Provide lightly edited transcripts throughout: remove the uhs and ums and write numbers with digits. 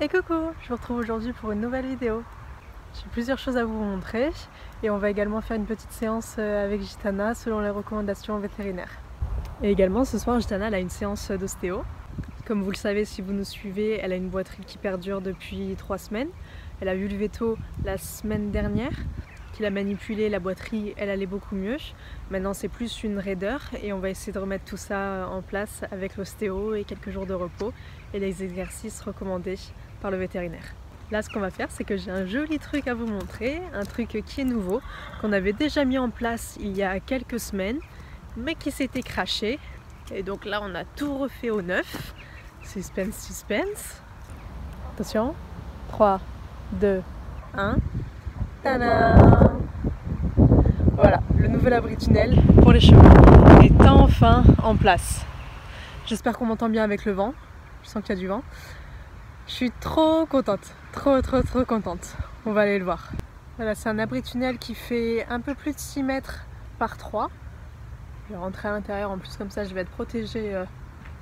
Et coucou, je vous retrouve aujourd'hui pour une nouvelle vidéo. J'ai plusieurs choses à vous montrer et on va également faire une petite séance avec Gitana selon les recommandations vétérinaires. Et également ce soir Gitana elle a une séance d'ostéo. Comme vous le savez si vous nous suivez, elle a une boiterie qui perdure depuis 3 semaines. Elle a vu le veto la semaine dernière, qu'il a manipulé la boiterie, elle allait beaucoup mieux. Maintenant c'est plus une raideur et on va essayer de remettre tout ça en place avec l'ostéo et quelques jours de repos et les exercices recommandés par le vétérinaire. Là ce qu'on va faire c'est que j'ai un joli truc à vous montrer, un truc qui est nouveau, qu'on avait déjà mis en place il y a quelques semaines mais qui s'était craché et donc là on a tout refait au neuf. Suspense, suspense. Attention, 3, 2, 1. Tadam! Voilà, le nouvel abri tunnel pour les chevaux est enfin en place. J'espère qu'on m'entend bien avec le vent. Je sens qu'il y a du vent. Je suis trop contente, trop contente. On va aller le voir. Voilà, c'est un abri tunnel qui fait un peu plus de 6 mètres par 3. Je vais rentrer à l'intérieur, en plus comme ça je vais être protégée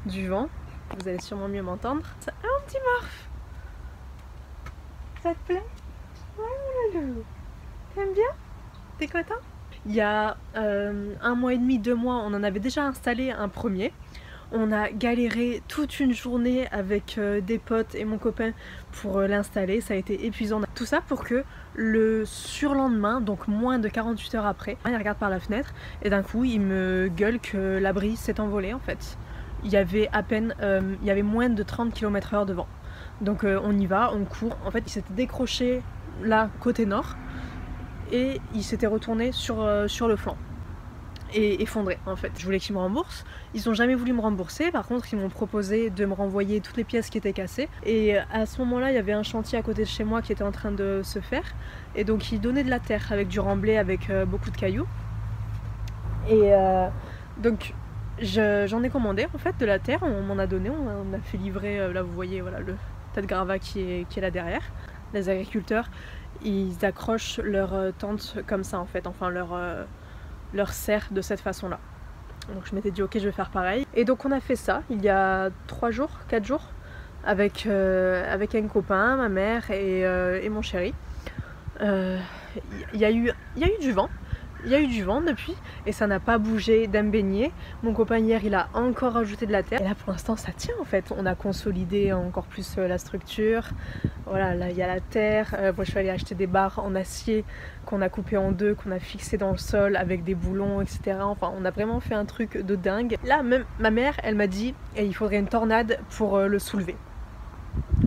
du vent. Vous allez sûrement mieux m'entendre. C'est un petit morph. Ça te plaît? Ouais mon loulou. T'aimes bien? T'es content? Il y a 1 mois et demi, 2 mois, on en avait déjà installé un premier. On a galéré toute une journée avec des potes et mon copain pour l'installer. Ça a été épuisant. Tout ça pour que le surlendemain, donc moins de 48 heures après, il regarde par la fenêtre et d'un coup il me gueule que l'abri s'est envolé en fait. Il y avait à peine, il y avait moins de 30 km/h de vent. Donc on y va, on court. En fait il s'était décroché là côté nord et il s'était retourné sur le flanc et effondré en fait. Je voulais qu'ils me remboursent, ils n'ont jamais voulu me rembourser, par contre ils m'ont proposé de me renvoyer toutes les pièces qui étaient cassées et à ce moment là il y avait un chantier à côté de chez moi qui était en train de se faire et donc ils donnaient de la terre avec du remblai, avec beaucoup de cailloux et donc j'en ai commandé en fait de la terre, on m'en a donné, on a fait livrer, là vous voyez voilà, le tas de gravats qui est là derrière. Les agriculteurs ils accrochent leur tente comme ça en fait, enfin leur serre de cette façon là. Donc je m'étais dit ok je vais faire pareil. Et donc on a fait ça il y a 3 jours, 4 jours avec un copain, ma mère et mon chéri. Il y a eu du vent. Il y a eu du vent depuis et ça n'a pas bougé d'un beignet. Mon copain hier il a encore ajouté de la terre et là pour l'instant ça tient en fait. On a consolidé encore plus la structure. Voilà, là il y a la terre. Moi je suis allée acheter des barres en acier qu'on a coupé en deux, qu'on a fixé dans le sol avec des boulons etc. Enfin on a vraiment fait un truc de dingue. Là même ma mère elle m'a dit et il faudrait une tornade pour le soulever.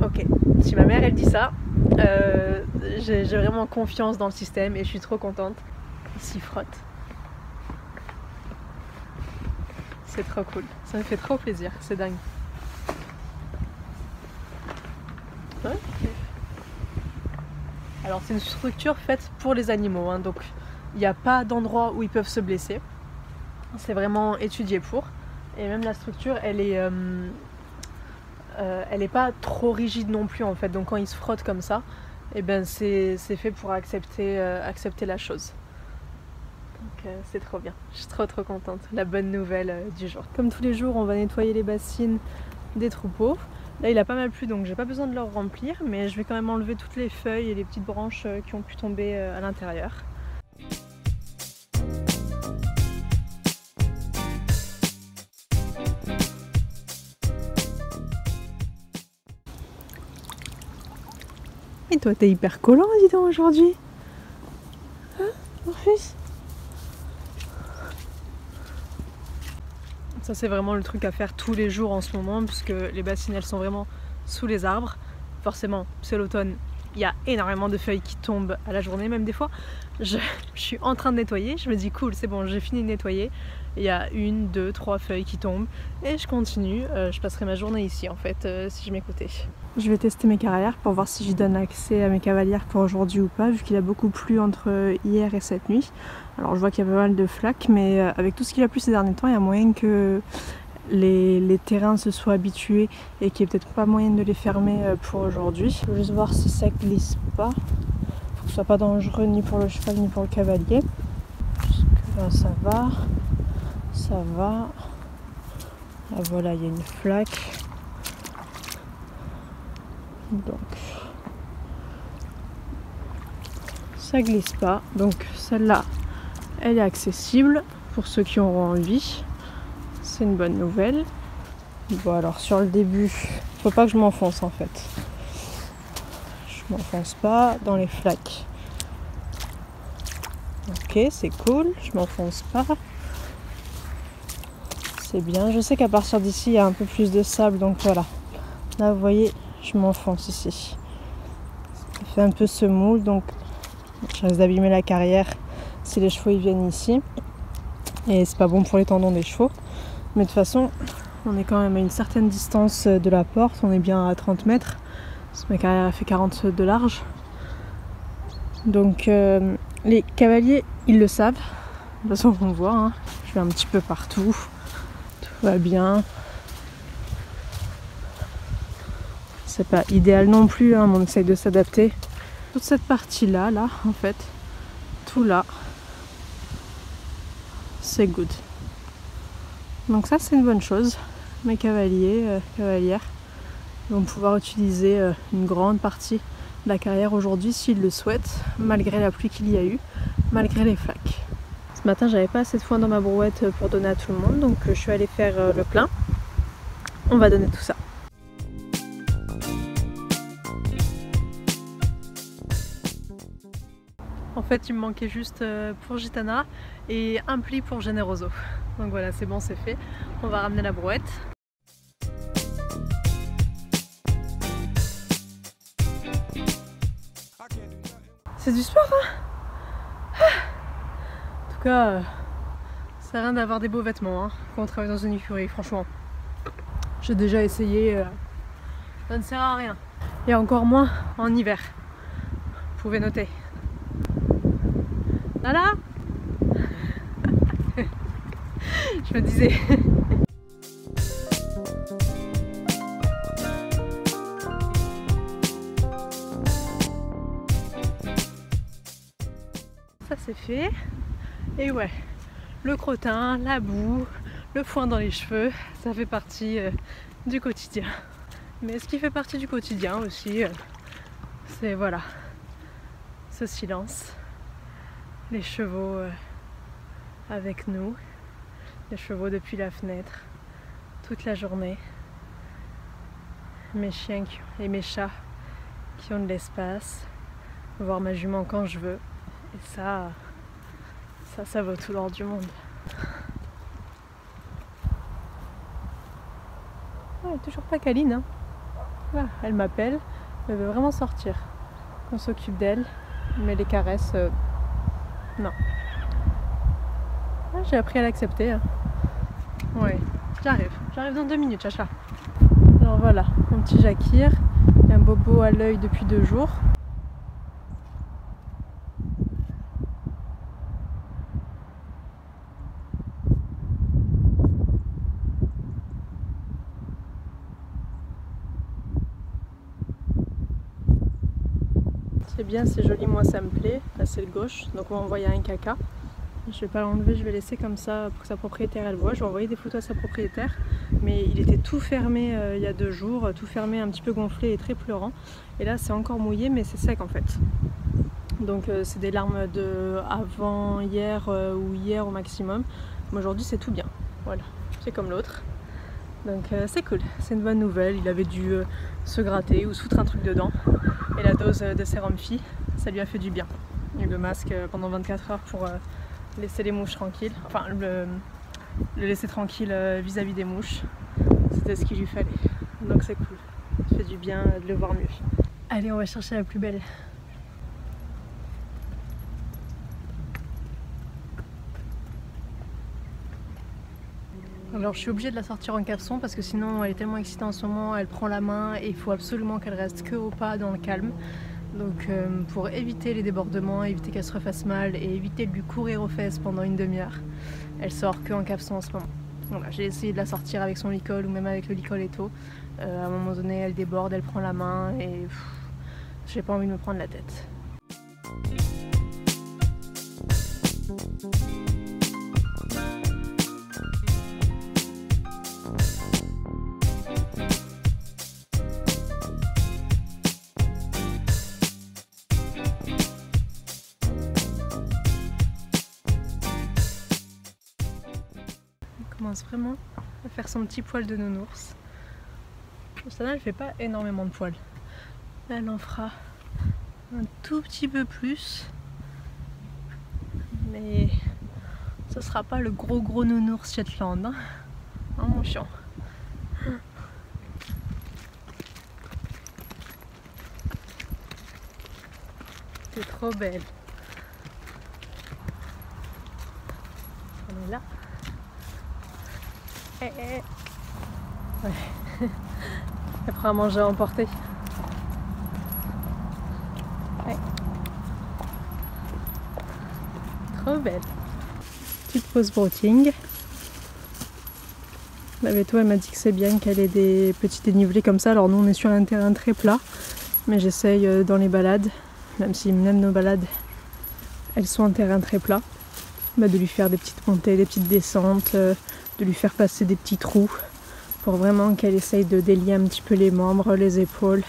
Ok, si ma mère elle dit ça, j'ai vraiment confiance dans le système et je suis trop contente. Il s'y frotte. C'est trop cool. Ça me fait trop plaisir. C'est dingue. Ouais. Alors c'est une structure faite pour les animaux. Hein, donc il n'y a pas d'endroit où ils peuvent se blesser. C'est vraiment étudié pour. Et même la structure, elle est pas trop rigide non plus en fait. Donc quand ils se frottent comme ça, eh ben c'est fait pour accepter la chose. Donc c'est trop bien, je suis trop contente, la bonne nouvelle du jour. Comme tous les jours on va nettoyer les bassines des troupeaux. Là il a pas mal plu donc j'ai pas besoin de leur remplir mais je vais quand même enlever toutes les feuilles et les petites branches qui ont pu tomber à l'intérieur. Et toi t'es hyper collant dis donc aujourd'hui. Hein mon fils? Ça c'est vraiment le truc à faire tous les jours en ce moment puisque les bassines elles sont vraiment sous les arbres. Forcément c'est l'automne, il y a énormément de feuilles qui tombent à la journée, même des fois je suis en train de nettoyer, je me dis cool c'est bon j'ai fini de nettoyer, il y a 1, 2, 3 feuilles qui tombent et je continue, je passerai ma journée ici en fait si je m'écoutais. Je vais tester mes cavalières pour voir si je donne accès à mes cavalières pour aujourd'hui ou pas vu qu'il a beaucoup plu entre hier et cette nuit. Alors je vois qu'il y a pas mal de flaques mais avec tout ce qu'il a plu ces derniers temps il y a moyen que les terrains se soient habitués et qu'il n'y ait peut-être pas moyen de les fermer pour aujourd'hui. Je vais juste voir si ça glisse pas. Faut que ce soit pas dangereux ni pour le cheval ni pour le cavalier. Jusque là ça va. Ça va. Là voilà il y a une flaque. Donc ça glisse pas, donc celle-là elle est accessible pour ceux qui auront envie, c'est une bonne nouvelle. Bon alors sur le début, faut pas que je m'enfonce en fait, je m'enfonce pas dans les flaques. Ok, c'est cool, je m'enfonce pas, c'est bien. Je sais qu'à partir d'ici il y a un peu plus de sable, donc voilà, là vous voyez je m'enfonce ici, ça fait un peu semoule, donc je risque d'abîmer la carrière si les chevaux ils viennent ici, et c'est pas bon pour les tendons des chevaux. Mais de toute façon on est quand même à une certaine distance de la porte, on est bien à 30 mètres, parce que ma carrière a fait 40 de large, donc les cavaliers ils le savent, de toute façon on voit, hein. Je vais un petit peu partout, tout va bien. C'est pas idéal non plus, hein, mais on essaye de s'adapter. Toute cette partie là, en fait, tout là, c'est good. Donc ça c'est une bonne chose. Mes cavaliers, cavalières vont pouvoir utiliser une grande partie de la carrière aujourd'hui s'ils le souhaitent, malgré la pluie qu'il y a eu, malgré les flaques. Ce matin j'avais pas assez de foin dans ma brouette pour donner à tout le monde, donc je suis allée faire le plein. On va donner tout ça. En fait, il me manquait juste pour Gitana et un pli pour Generoso. Donc voilà, c'est bon, c'est fait. On va ramener la brouette. C'est du sport, hein. En tout cas, ça sert à rien d'avoir des beaux vêtements hein, quand on travaille dans une écurie, franchement. J'ai déjà essayé, ça ne sert à rien. Et encore moins en hiver. Vous pouvez noter. Voilà. Je me disais. Ça c'est fait. Et ouais, le crottin, la boue, le foin dans les cheveux, ça fait partie du quotidien. Mais ce qui fait partie du quotidien aussi, c'est voilà, ce silence. Les chevaux avec nous, les chevaux depuis la fenêtre, toute la journée. Mes chiens et mes chats qui ont de l'espace, voir ma jument quand je veux. Et ça vaut tout l'or du monde. Elle est toujours pas câline, hein. Voilà, elle m'appelle, elle veut vraiment sortir, qu'on s'occupe d'elle, mais les caresses, non. Ah, j'ai appris à l'accepter. Hein. Ouais, j'arrive dans 2 minutes, chacha. Alors voilà, mon petit Jakir, il a un bobo à l'œil depuis 2 jours. C'est bien, c'est joli, moi ça me plaît. Là c'est le gauche, donc on va envoyer un caca. Je vais pas l'enlever, je vais laisser comme ça pour que sa propriétaire elle voit. Je vais envoyer des photos à sa propriétaire, mais il était tout fermé il y a 2 jours, tout fermé, un petit peu gonflé et très pleurant. Et là c'est encore mouillé, mais c'est sec en fait. Donc c'est des larmes de avant hier ou hier au maximum. Mais aujourd'hui c'est tout bien. Voilà, c'est comme l'autre. Donc c'est cool, c'est une bonne nouvelle. Il avait dû se gratter ou se foutre un truc dedans. Et la dose de sérum phi, ça lui a fait du bien. Il y a eu le masque pendant 24 heures pour laisser les mouches tranquilles. Enfin, le laisser tranquille vis-à-vis des mouches. C'était ce qu'il lui fallait. Donc c'est cool. Ça fait du bien de le voir mieux. Allez, on va chercher la plus belle. Alors je suis obligée de la sortir en caleçon parce que sinon elle est tellement excitée en ce moment, elle prend la main et il faut absolument qu'elle reste que au pas dans le calme. Donc pour éviter les débordements, éviter qu'elle se refasse mal et éviter de lui courir aux fesses pendant une demi-heure, elle sort que en caleçon en ce moment. Voilà, j'ai essayé de la sortir avec son licol ou même avec le licol étau. À un moment donné elle déborde, elle prend la main et j'ai pas envie de me prendre la tête. commence vraiment à faire son petit poil de nounours. Gitana, elle fait pas énormément de poils. Là, elle en fera un tout petit peu plus. Mais ce sera pas le gros nounours Shetland. Hein, mon chiant. C'est trop belle. Elle est là. Ouais. Elle prend à manger à emporter. Ouais. Trop belle. Petite pause brooding. La Veto, elle m'a dit que c'est bien qu'elle ait des petits dénivelés comme ça. Alors nous on est sur un terrain très plat, mais j'essaye dans les balades, même si même nos balades elles sont en terrain très plat, de lui faire des petites montées, des petites descentes, de lui faire passer des petits trous pour vraiment qu'elle essaye de délier un petit peu les membres, les épaules,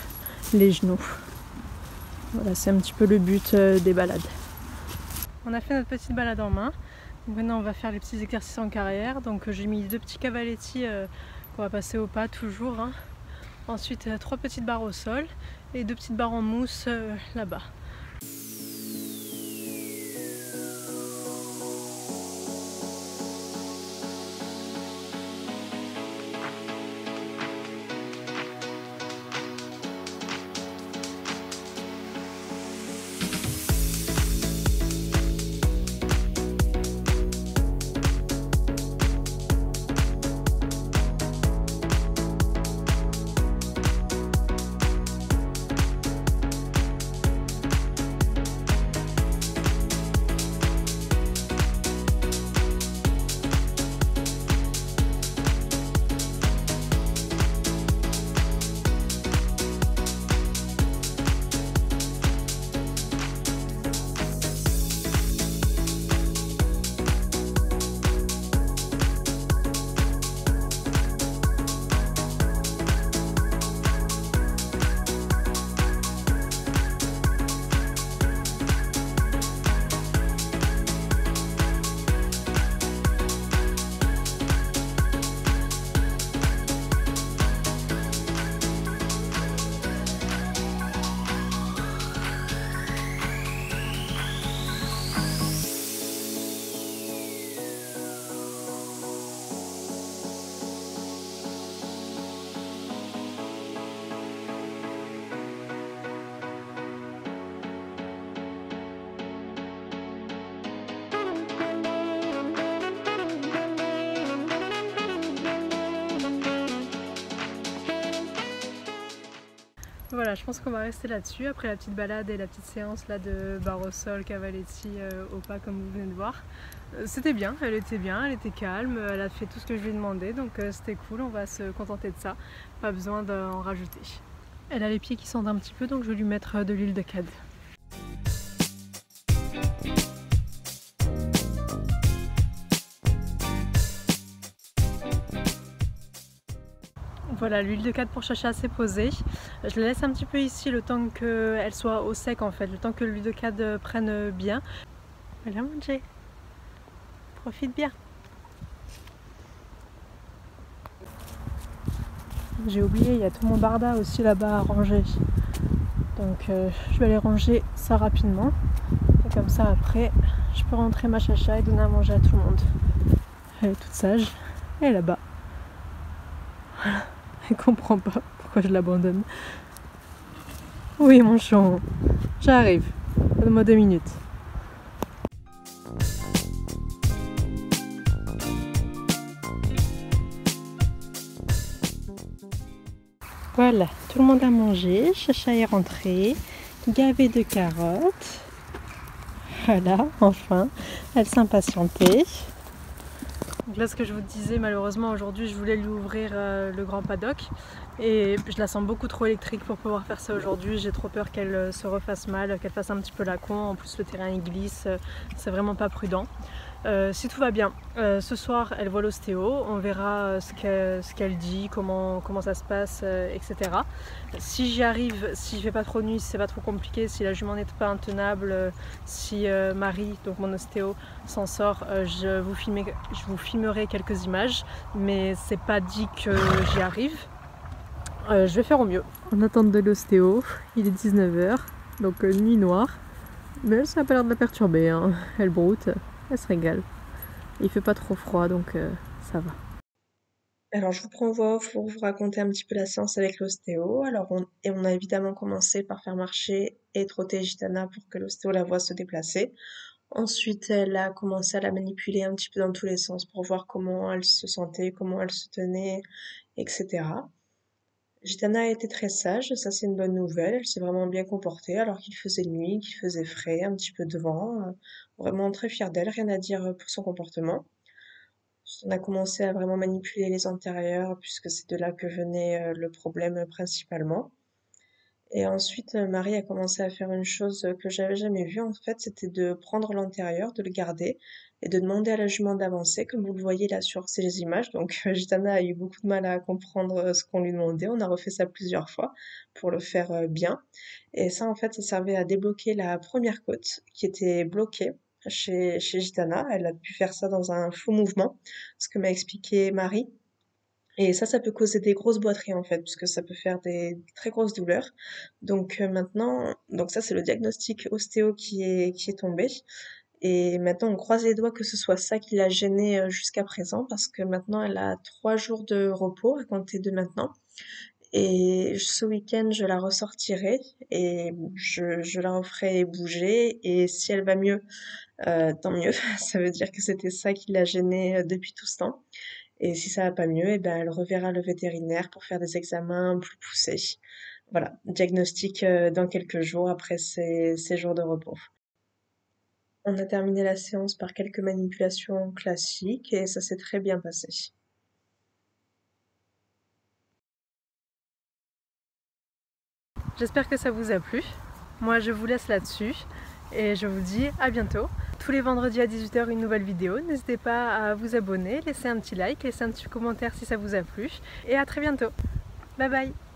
les genoux. Voilà, c'est un petit peu le but des balades. On a fait notre petite balade en main. Maintenant on va faire les petits exercices en carrière. Donc j'ai mis 2 petits cavaletti qu'on va passer au pas toujours. Hein. Ensuite 3 petites barres au sol et 2 petites barres en mousse là-bas. Voilà, je pense qu'on va rester là-dessus après la petite balade et la petite séance là de barre au sol, cavaletti au pas comme vous venez de voir. C'était bien, elle était calme, elle a fait tout ce que je lui ai demandé, donc c'était cool, on va se contenter de ça, pas besoin d'en rajouter. Elle a les pieds qui sentent un petit peu, donc je vais lui mettre de l'huile de cad. Voilà, l'huile de cad pour Chacha s'est posée. Je la laisse un petit peu ici le temps qu'elle soit au sec en fait, le temps que l'huile de cad prenne bien. Voilà manger. Profite bien. J'ai oublié, il y a tout mon barda aussi là-bas à ranger. Donc je vais aller ranger ça rapidement. Et comme ça après, je peux rentrer ma Chacha et donner à manger à tout le monde. Elle est toute sage. Elle est là-bas. Voilà. Elle comprend pas pourquoi je l'abandonne. Oui mon chon, j'arrive. Donne-moi 2 minutes. Voilà, tout le monde a mangé, Chacha est rentrée, gavée de carottes. Voilà, enfin, elle s'impatientait. Donc là, ce que je vous disais, malheureusement aujourd'hui je voulais lui ouvrir le grand paddock et je la sens beaucoup trop électrique pour pouvoir faire ça aujourd'hui. J'ai trop peur qu'elle se refasse mal, qu'elle fasse un petit peu la con. En plus le terrain il glisse, c'est vraiment pas prudent. Si tout va bien, ce soir elle voit l'ostéo, on verra ce qu'elle dit, comment ça se passe, etc. Si j'y arrive, si je fais pas trop de nuit, si c'est pas trop compliqué, si la jument n'est pas intenable, si Marie, donc mon ostéo, s'en sort, je vous filmerai quelques images, mais c'est pas dit que j'y arrive. Je vais faire au mieux. En attente de l'ostéo, il est 19 h, donc nuit noire, mais ça n'a pas l'air de la perturber, hein. Elle broute. Elle se régale. Il fait pas trop froid donc ça va. Alors je vous prends voix off pour vous raconter un petit peu la séance avec l'ostéo. Alors on a évidemment commencé par faire marcher et trotter Gitana pour que l'ostéo la voie se déplacer. Ensuite elle a commencé à la manipuler un petit peu dans tous les sens pour voir comment elle se sentait, comment elle se tenait, etc. Gitana a été très sage, ça c'est une bonne nouvelle, elle s'est vraiment bien comportée alors qu'il faisait nuit, qu'il faisait frais, un petit peu de vent. Vraiment très fière d'elle, rien à dire pour son comportement. On a commencé à vraiment manipuler les antérieurs puisque c'est de là que venait le problème principalement. Et ensuite, Marie a commencé à faire une chose que j'avais jamais vue en fait, c'était de prendre l'antérieur, de le garder et de demander à la jument d'avancer, comme vous le voyez là sur ces images. Donc Gitana a eu beaucoup de mal à comprendre ce qu'on lui demandait. On a refait ça plusieurs fois pour le faire bien. Et ça en fait, ça servait à débloquer la première côte qui était bloquée chez Gitana. Elle a pu faire ça dans un faux mouvement, ce que m'a expliqué Marie. Et ça peut causer des grosses boiteries en fait, puisque ça peut faire des très grosses douleurs. Donc maintenant, donc ça c'est le diagnostic ostéo qui est tombé. Et maintenant on croise les doigts que ce soit ça qui l'a gênée jusqu'à présent, parce que maintenant elle a 3 jours de repos à compter de maintenant. Et ce week-end je la ressortirai et je la referai bouger. Et si elle va mieux, tant mieux. Ça veut dire que c'était ça qui l'a gênée depuis tout ce temps. Et si ça va pas mieux, eh ben, elle reverra le vétérinaire pour faire des examens plus poussés. Voilà, diagnostic dans quelques jours après ces jours de repos. On a terminé la séance par quelques manipulations classiques et ça s'est très bien passé. J'espère que ça vous a plu. Moi je vous laisse là-dessus et je vous dis à bientôt. Tous les vendredis à 18 h une nouvelle vidéo. N'hésitez pas à vous abonner, laisser un petit like, laisser un petit commentaire si ça vous a plu et à très bientôt. Bye bye.